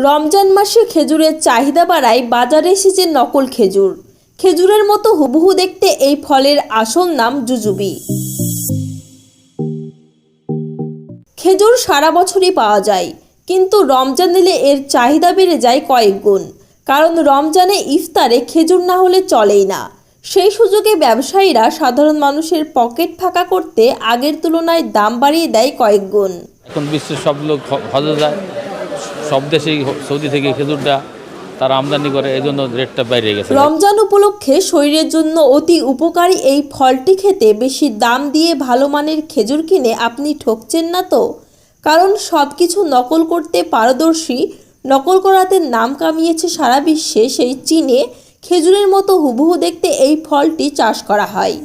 রমজান মাসে খেজুরের চাহিদা বাড়ায় বাজারে এসেছে নকল খেজুর। খেজুরের মতো হুবহু দেখতে এই ফলের আসল নাম জুজুবি। খেজুর সারা বছরই পাওয়া যায়, কিন্তু রমজান এলে এর চাহিদা বেড়ে যায় কয়েক গুণ। কারণ রমজানে ইফতারে খেজুর না হলে চলেই না। সেই সুযোগে ব্যবসায়ীরা সাধারণ মানুষের পকেট ফাঁকা করতে আগের তুলনায় দাম বাড়িয়ে দেয় কয়েক গুণ। এখন বিশ্বের সব লোক হজে যায়, সব দেশেই সৌদি থেকে খেজুরটা তারা আমদানি করে, এই জন্য রেটটা বাইরে গেছে। রমজান উপলক্ষে শরীরের জন্য অতি উপকারী এই ফলটি খেতে বেশি দাম দিয়ে ভালো মানের খেজুর কিনে আপনি ঠকছেন না তো? কারণ সব কিছু নকল করতে পারদর্শী, নকল করাতে নাম কামিয়েছে সারা বিশ্বে সেই চীনে খেজুরের মতো হুবহু দেখতে এই ফলটি চাষ করা হয়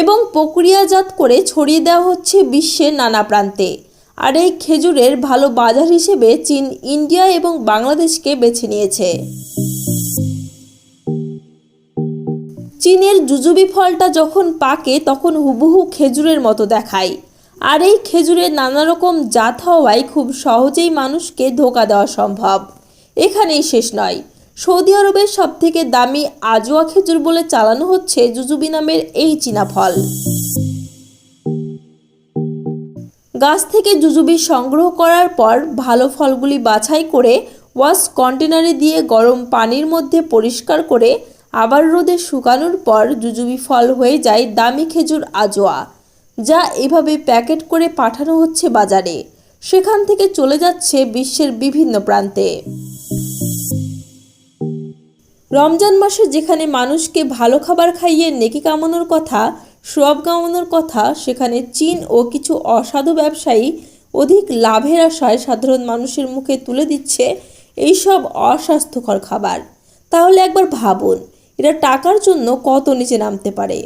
এবং প্রক্রিয়াজাত করে ছড়িয়ে দেওয়া হচ্ছে বিশ্বের নানা প্রান্তে। আর এই খেজুরের ভালো বাজার হিসেবে চীন, ইন্ডিয়া এবং বাংলাদেশকে বেছে নিয়েছে। চীনের জুজুবি ফলটা যখন পাকে তখন হুবহু খেজুরের মতো দেখায়। আর এই খেজুরের নানা রকম জাত হওয়ায় খুব সহজেই মানুষকে ধোঁকা দেওয়া সম্ভব। এখানেই শেষ নয়, সৌদি আরবের সবথেকে দামি আজওয়া খেজুর বলে চালানো হচ্ছে জুজুবি নামের এই চীনা ফল। গাছ থেকে জুজুবি সংগ্রহ করার পর ভালো ফলগুলি বাছাই করে ওয়াশ কন্টেনারে দিয়ে গরম পানির মধ্যে পরিষ্কার করে আবার রোদে শুকানোর পর জুজুবি ফল হয়ে যায় দামি খেজুর আজওয়া, যা এভাবে প্যাকেট করে পাঠানো হচ্ছে বাজারে। সেখান থেকে চলে যাচ্ছে বিশ্বের বিভিন্ন প্রান্তে। রমজান মাসে যেখানে মানুষকে ভালো খাবার খাইয়ে নেকি কামানোর কথা, সওয়াব কামানোর কথা, সেখানে চীন ও কিছু অসাধু ব্যবসায়ী অধিক লাভের আশায় সাধারণ মানুষের মুখে তুলে দিচ্ছে এইসব অস্বাস্থ্যকর খাবার। তাহলে একবার ভাবুন, এরা টাকার জন্য কত নিচে নামতে পারে।